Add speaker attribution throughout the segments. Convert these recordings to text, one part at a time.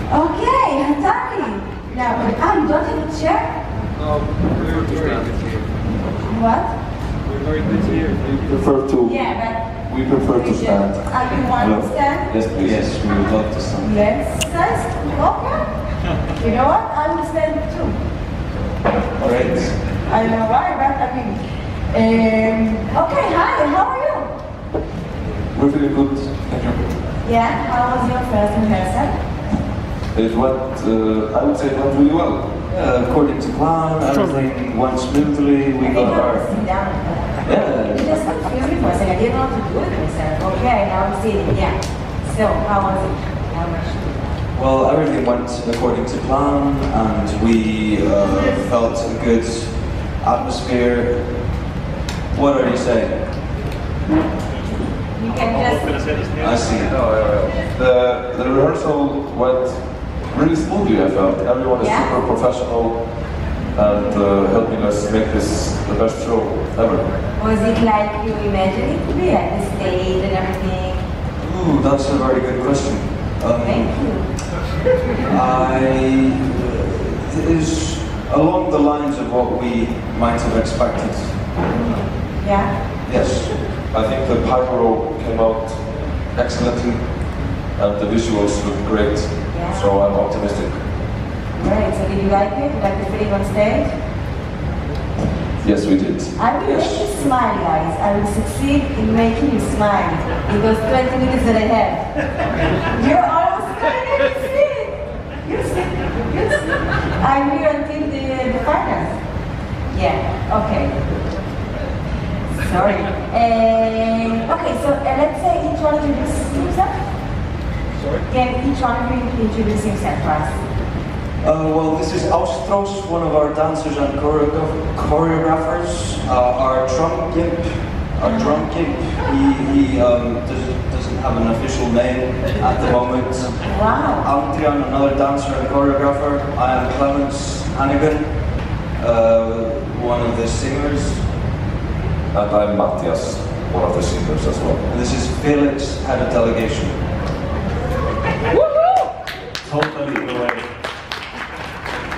Speaker 1: Okay, Hatari. Now, you don't have a chair?
Speaker 2: No, we're very good here.
Speaker 1: What?
Speaker 2: We're very good here.
Speaker 1: Yeah,
Speaker 3: We prefer to stand.
Speaker 1: you want to stand?
Speaker 3: Yes, please.
Speaker 4: Yes, we would love to stand.
Speaker 1: Let's stand. Okay. You know what? I will stand too.
Speaker 4: Alright.
Speaker 1: I don't know why, but I mean. Okay, hi, how are you?
Speaker 3: We're feeling good. Thank you.
Speaker 1: Yeah, how was your first rehearsal?
Speaker 3: It went, I would say it went really well.
Speaker 4: According to plan, everything went smoothly. We
Speaker 1: I
Speaker 4: got
Speaker 1: think I
Speaker 4: our.
Speaker 1: will sit down.
Speaker 4: Yeah.
Speaker 1: You just confused me for a second. I didn't know what to do with myself. Okay, now I'm sitting. Yeah. So, how was it? How much?
Speaker 4: Well, everything went according to plan, and we felt a good atmosphere. What are you saying?
Speaker 1: You can just.
Speaker 4: I see.
Speaker 3: The rehearsal went really smoothly, I felt. Everyone is
Speaker 1: Yeah.
Speaker 3: super professional and helping us make this the best show ever.
Speaker 1: Was it like you imagined it to be, like the stage and everything?
Speaker 4: Ooh, that's a very good question.
Speaker 1: Thank you.
Speaker 4: It is along the lines of what we might have expected.
Speaker 1: Yeah?
Speaker 4: Yes.
Speaker 3: I think the pyro came out excellently and the visuals look great,
Speaker 1: Yeah.
Speaker 3: so I'm optimistic.
Speaker 1: Great. So, did you like it? Like the feeling on stage?
Speaker 3: Yes, we did.
Speaker 1: I will make you smile, guys. I will succeed in making you smile in those 20 minutes that I have. You're almost going to see it. You see it. I'm here until the finals. Yeah, okay. Sorry. Okay, so let's say each one introduces himself.
Speaker 2: Sorry?
Speaker 1: Can each one of you introduce himself first?
Speaker 4: Well, this is Austros, one of our dancers and choreographers. Our drum gimp, he doesn't have an official name at the moment.
Speaker 1: Wow.
Speaker 4: Adrian, another dancer and choreographer. I am Clemens Hannigan, one of the singers.
Speaker 3: And I'm Matthias, one of the singers as well.
Speaker 4: And this is Felix, head of delegation.
Speaker 5: Totally great.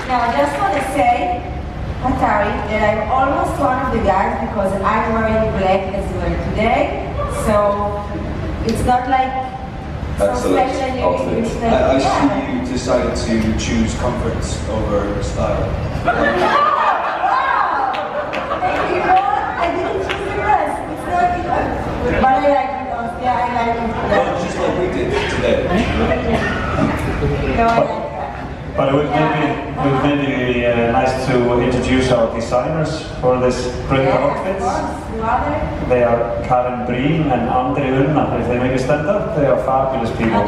Speaker 1: Now, I just want to say, Hatari, that I'm almost one of the guys because I'm wearing black as well today. So it's not like so
Speaker 3: Excellent
Speaker 1: special.
Speaker 3: outfit.
Speaker 4: I see you decided to choose comfort over style.
Speaker 1: Wow! Thank you. I didn't choose the dress. It's not even. But I like it. Yeah, I like it.
Speaker 4: Well, just like we did today.
Speaker 1: No, I like that.
Speaker 5: But it would maybe be nice to introduce our designers for this great
Speaker 1: Yeah, of
Speaker 5: outfits.
Speaker 1: course. You are there.
Speaker 5: They are Karen Breen and Andri Unna. If they make a stand up, they are fabulous people.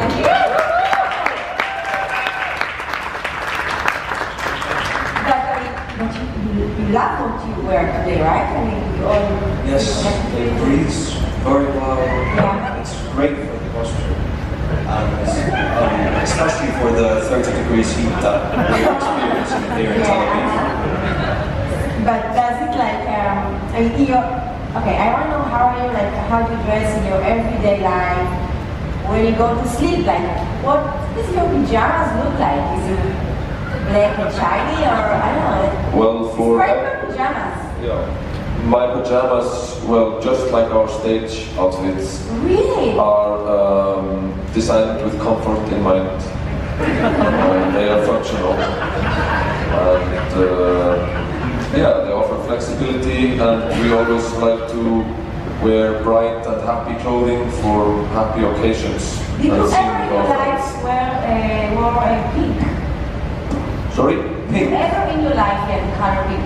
Speaker 1: But you love what you wear today, right? I mean, you all.
Speaker 4: Yes, it breathes very well.
Speaker 1: Yeah.
Speaker 4: It's great for the posture. And especially for the 30 degrees heat that we're experiencing here in Tel Aviv.
Speaker 1: But does it like, I mean, okay, I want to know how you dress in your everyday life, when you go to sleep, like, what does your pajamas look like? Is it black and shiny, or I don't know?
Speaker 3: Well, for
Speaker 1: Describe your pajamas.
Speaker 3: my pajamas, well, just like our stage outfits,
Speaker 1: Really?
Speaker 3: are designed with comfort in mind. They are functional, and yeah, they offer flexibility, and we always like to wear bright and happy clothing for happy occasions.
Speaker 1: Did you
Speaker 3: and
Speaker 1: ever
Speaker 3: sing
Speaker 1: in
Speaker 3: with
Speaker 1: your
Speaker 3: our
Speaker 1: life
Speaker 3: friends.
Speaker 1: wear pink?
Speaker 3: Sorry?
Speaker 1: Did you ever in your life get the color pink?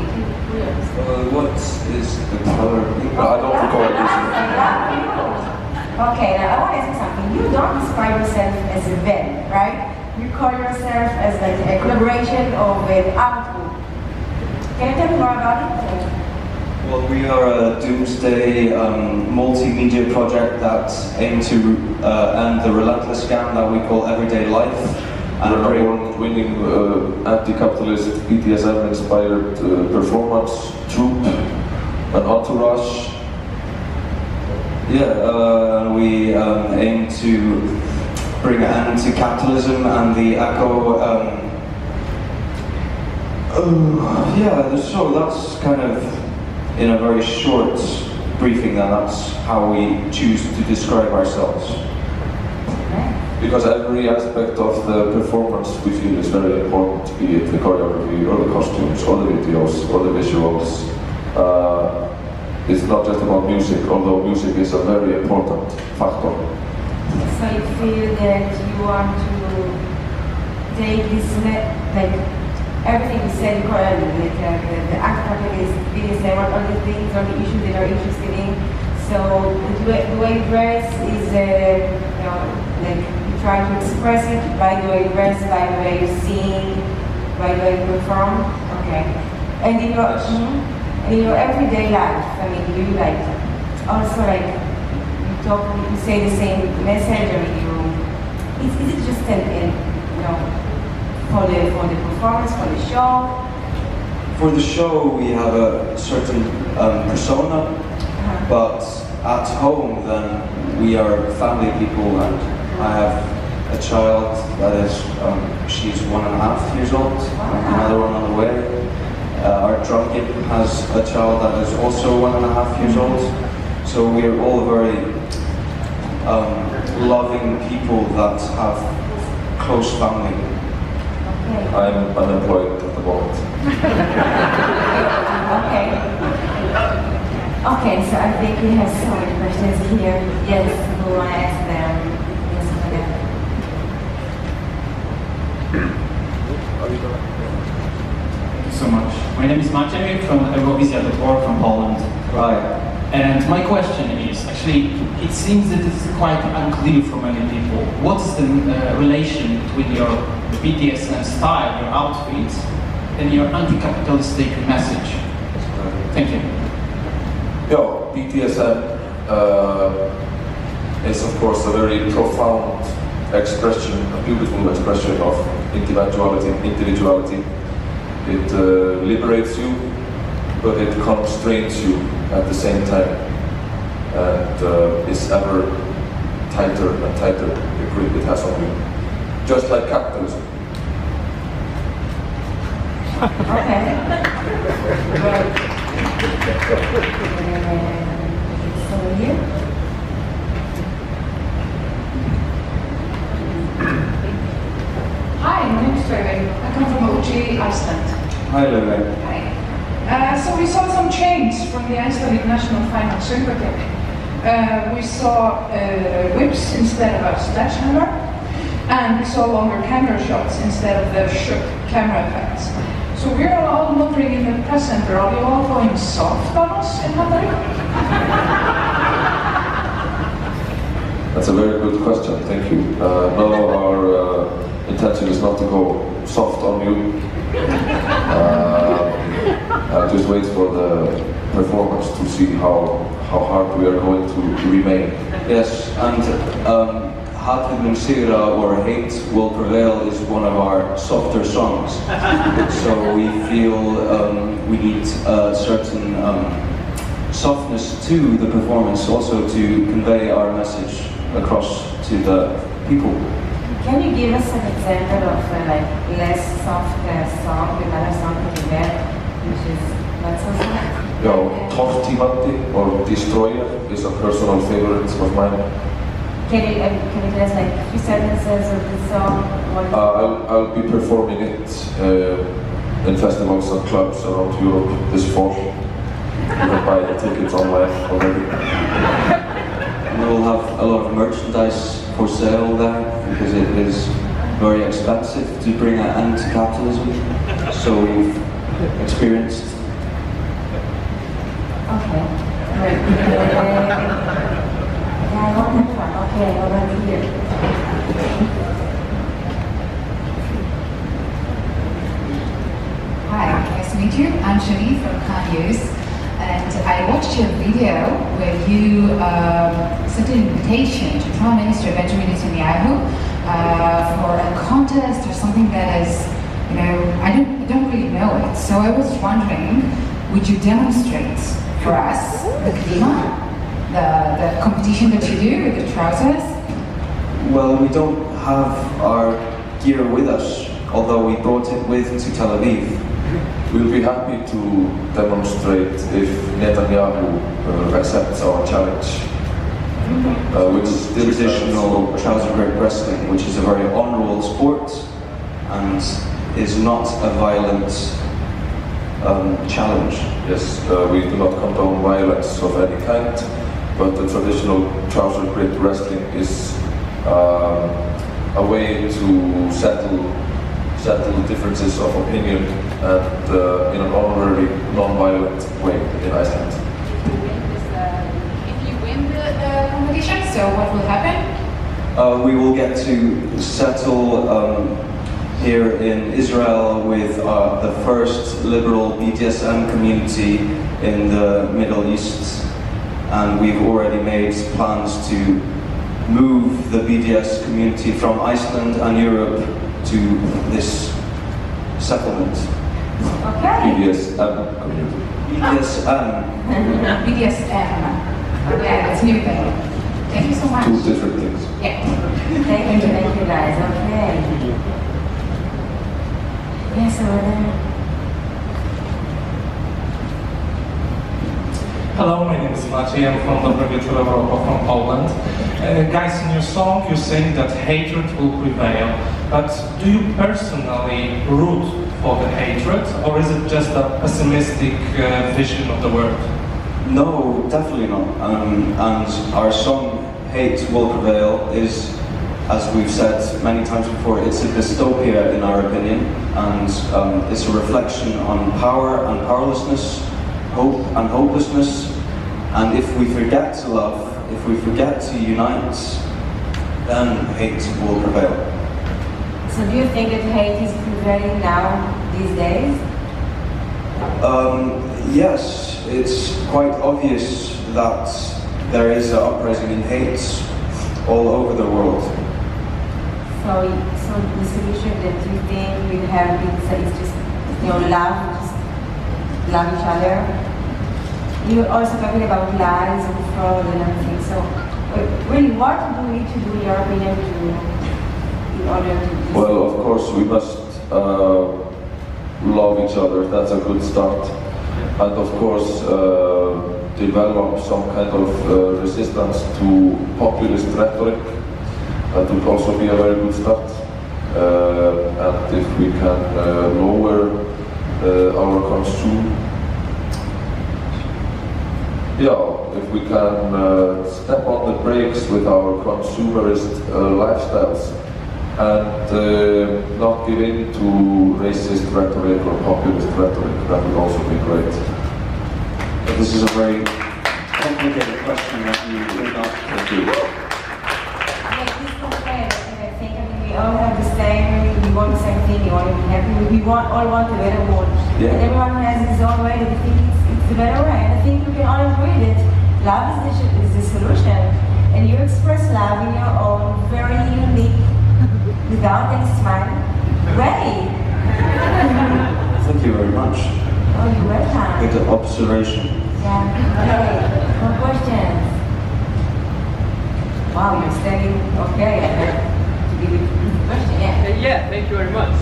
Speaker 4: What is
Speaker 3: The color? I don't recall using it.
Speaker 1: Okay, now I want to ask you something. You don't describe yourself as a band, right? You call yourself as like a collaboration of an art group. Can you tell me more about it?
Speaker 4: Well, we are a doomsday multimedia project that aims to end the relentless scam that we call everyday life.
Speaker 3: We're an award-winning anti-capitalist BDSM-inspired performance troupe, an entourage.
Speaker 4: Yeah, we aim to bring an end to capitalism and the echo. So that's kind of, in a very short briefing, then that's how we choose to describe ourselves.
Speaker 3: Because every aspect of the performance we feel is very important, be it the choreography or the costumes or the videos or the visuals. It's not just about music, although music is a very important factor.
Speaker 1: So you feel that you want to take this, like everything you said in choreography, like the act protagonist, videos, they want all the things, all the issues they are interested in. So the way you dress is, like you try to express it by the way you dress, by the way you sing, by the way you perform. Okay. And in your everyday life, I mean, do you like also like you say the same message, or is it just for the performance, for the show?
Speaker 4: For the show, we have a certain persona, but at home, then we are family people, and I have a child that is, she's 1.5 years old, another one on the way. Our drum kit has a child that is also 1.5 years old, so we are all very loving people that have close family.
Speaker 1: Okay.
Speaker 3: I'm unemployed at the moment.
Speaker 1: Okay. Okay, so I think we have so many questions here. Yes, we want to ask them. Yes,
Speaker 6: Thank you so much. My name is Maciej from Eurovizja.org from Poland.
Speaker 4: Right.
Speaker 6: And my question is, actually, it seems that it's quite unclear for many people. What's the relation between your BDSM style, your outfit, and your anti-capitalistic message? Thank you.
Speaker 3: BDSM is of course a very profound expression, a beautiful expression of individuality. It liberates you, but it constrains you at the same time, and is ever tighter and tighter the grip it has on you, just like capitalism.
Speaker 1: Okay. Right. So here.
Speaker 7: Hi, my name is Lorraine. I come from OG, Iceland.
Speaker 4: Hi, Lorraine.
Speaker 7: Hi. So we saw some change from the Icelandic national final Söngvakeppni. We saw whips instead of a sledgehammer, and we saw longer camera shots instead of the shook camera effects. So we're all wondering in the press center, are you all going soft on us in Hungary?
Speaker 3: That's a very good question, thank you. No, our intention is not to go soft on you. I'll just wait for the performance to see how hard we are going to remain.
Speaker 4: Yes, and Hatred mun sigra or Hate Will Prevail is one of our softer songs. So we feel we need a certain softness to the performance, also to convey our message across to the people.
Speaker 1: Can you give us an example of like less soft song, another song that you get, which is not so soft?
Speaker 3: Tortimati or Destroyer is a personal favorite of mine.
Speaker 1: Can you tell us like 3 sentences of the song?
Speaker 3: I'll be performing it in festivals and clubs around Europe this fall. You can buy the tickets online already.
Speaker 4: We'll have a lot of merchandise for sale there because it is very expensive to bring an end to capitalism. So we've experienced.
Speaker 1: Okay. Right. I want that one. Okay, over here.
Speaker 8: Hi, nice to meet you. I'm Shani from Kanyus, and I watched your video where you sent an invitation to Prime Minister Benjamin Netanyahu for a contest or something that is, I don't really know it. So I was wondering, would you demonstrate for us the klima, the competition that you do with the trousers?
Speaker 4: Well, we don't have our gear with us, although we brought it with to Tel Aviv.
Speaker 3: We'll be happy to demonstrate if Netanyahu accepts our challenge, which is
Speaker 4: Traditional trouser grip wrestling, which is a very honourable sport and is not a violent challenge.
Speaker 3: Yes, we do not condone violence of any kind, but the traditional trouser grip wrestling is a way to settle differences of opinion and in an honorary, non-violent way in Iceland.
Speaker 8: If you win the competition, so what will happen?
Speaker 4: We will get to settle here in Israel with the first liberal BDSM community in the Middle East, and we've already made plans to move the BDS community from Iceland and Europe to this settlement.
Speaker 1: Okay.
Speaker 3: BDSM community.
Speaker 4: BDSM.
Speaker 8: BDSM. Yeah, it's new thing. Thank you so much.
Speaker 3: Two different things.
Speaker 8: Yeah.
Speaker 1: Thank you guys. Okay. Yes, over there.
Speaker 9: Hello, my name is Maciej. I'm from Dobre Wieczór Europa, from Poland. Guys, in your song you say that hatred will prevail, but do you personally root for the hatred, or is it just a pessimistic vision of the world?
Speaker 4: No, definitely not. And our song "Hate Will Prevail" is, as we've said many times before, it's a dystopia in our opinion, and it's a reflection on power and powerlessness, hope and hopelessness. And if we forget to love, if we forget to unite, then hate will prevail.
Speaker 1: So do you think that hate is prevailing now, these days?
Speaker 4: Yes, it's quite obvious that there is an uprising in hate all over the world.
Speaker 1: So the solution that you think we have is just, love, just love each other. You're also talking about lies and fraud and everything. So, really, what do we need to do, in your opinion, in order to?
Speaker 3: Well, of course, we must love each other. That's a good start, and of course, develop some kind of resistance to populist rhetoric. That would also be a very good start. And if we can lower our consume. Yeah, if we can step on the brakes with our consumerist lifestyles and not give in to racist rhetoric or populist rhetoric, that would also be great.
Speaker 4: But this is a very complicated question that you did not do.
Speaker 1: We all have the same, we want the same thing, we want to be happy, we all want the better world.
Speaker 4: Yeah.
Speaker 1: And everyone has his own way that he thinks it's the better way. And I think we can all agree that love is the solution. And you express love in your own very unique, without any smile, way.
Speaker 4: Thank you very much.
Speaker 1: Oh, you're welcome.
Speaker 4: Good observation.
Speaker 1: Yeah, okay. More questions? Wow, you're standing, okay. I have to give you a question, yeah.
Speaker 10: Yeah, thank you very much.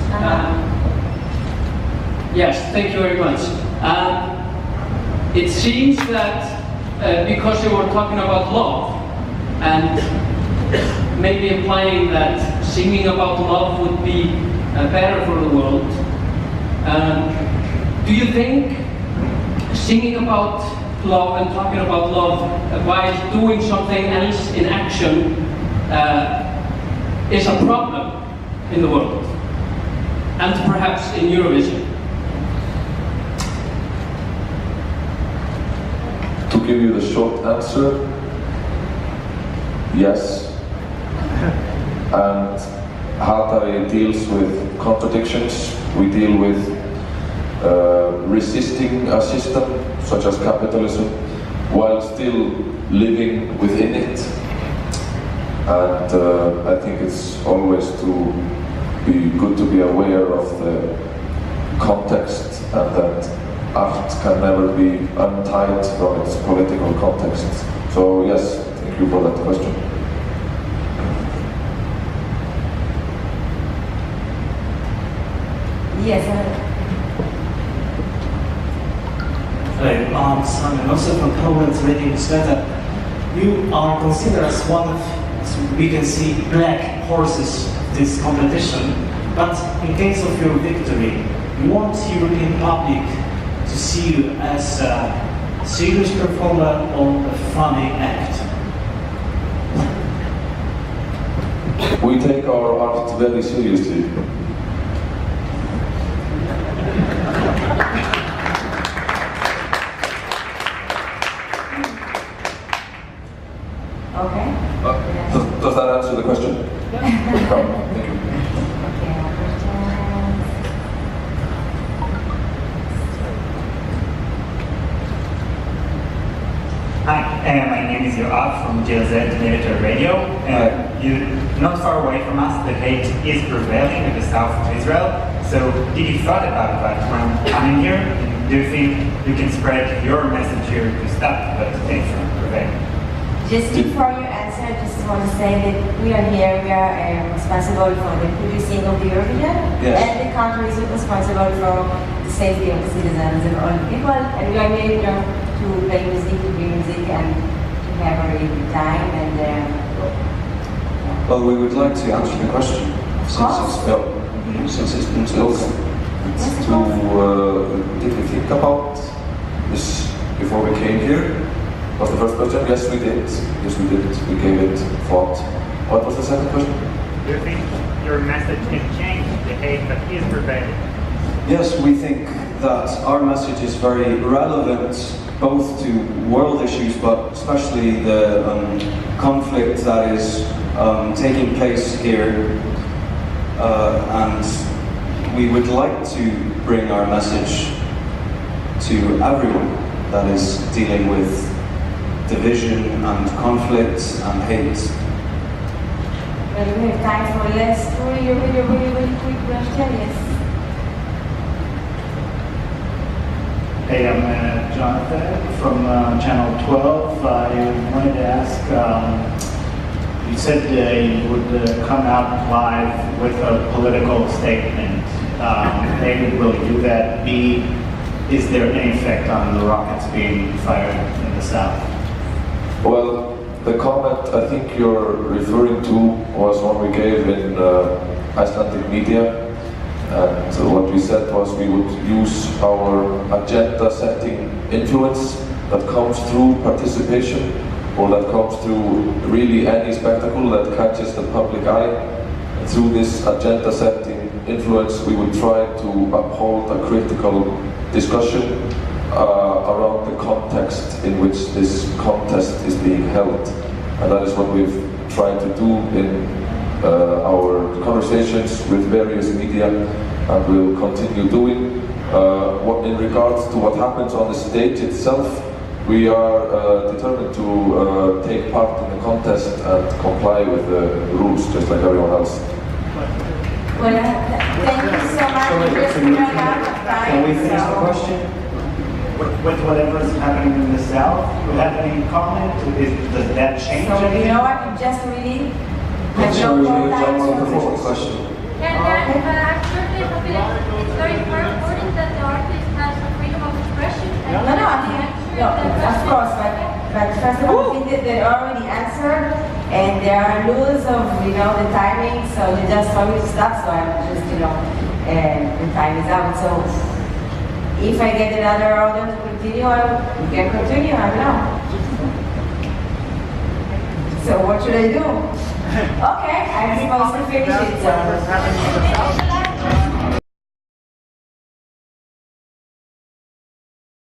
Speaker 10: Yes, thank you very much. It seems that because you were talking about love and maybe implying that singing about love would be better for the world, do you think singing about love and talking about love while doing something else in action is a problem in the world, and perhaps in Eurovision?
Speaker 3: To give you the short answer, yes. And Hatari deals with contradictions. We deal with resisting a system such as capitalism while still living within it. And I think it's always to be good to be aware of the context, and that art can never be untied from its political context. So yes, thank you for that question.
Speaker 1: Yes.
Speaker 11: Hello, Simon, also from Poland's radio newsletter. You are considered as one of, we can see, black horses of this competition, but in case of your victory, you want European public to see you as a serious performer or a funny act.
Speaker 3: We take our art very seriously.
Speaker 1: Okay.
Speaker 3: Does that answer the question? Thank you.
Speaker 12: Hi, my name is Yoav from GLZ Military Radio. You're not far away from us. The hate is prevailing in the south of Israel. So, did you thought about that when coming here? Do you think you can spread your message here to stop that hate from prevailing?
Speaker 1: Just before you answer, I just want to say that we are here, we are responsible for the producing of the Eurovision, and the country is responsible for the safety of the citizens and all the people, and we are here to play music, to be music, and to have a really good time. And
Speaker 4: well, we would like to answer the question since it's been spoken. Did we think about this before we came here? Was the first question? Yes, we did. Yes, we did. We gave it thought. What was the second question?
Speaker 12: Do you think your message can change the hate that is prevailing?
Speaker 4: Yes, we think that our message is very relevant both to world issues, but especially the conflict that is taking place here. And we would like to bring our message to everyone that is dealing with division and conflict and hate.
Speaker 1: well, we have time for less really quick question. Yes.
Speaker 13: Hey, I'm Jonathan from Channel 12. I wanted to ask, you said you would come out live with a political statement. A, will you do that? B, is there any effect on the rockets being fired in the south?
Speaker 3: Well, the comment I think you're referring to was one we gave in Icelandic media. And what we said was we would use our agenda-setting influence that comes through participation, or that comes through really any spectacle that catches the public eye. And through this agenda-setting influence, we would try to uphold a critical discussion around the context in which this contest is being held. And that is what we've tried to do in our conversations with various media, and will continue doing. In regards to what happens on the stage itself, we are determined to take part in the contest and comply with the rules, just like everyone else.
Speaker 1: Well, thank you so much.
Speaker 13: Can we finish the question? With whatever is happening in the south, do you have any comment? Does that change
Speaker 1: So
Speaker 13: anything?
Speaker 1: you know what? You just really have
Speaker 4: Sure,
Speaker 1: no
Speaker 4: we
Speaker 1: time
Speaker 4: jump on the
Speaker 1: to
Speaker 4: forward question.
Speaker 14: Actually, it's very important that the artist has a freedom of expression.
Speaker 1: No, of course, but first of all, I think that they already answered, and there are rules of, the timing, so you just told me to stop, so I'm just, the time is out. So if I get another order to continue, we can continue, I don't know. So what should I do? Okay, I'm supposed to finish it, so.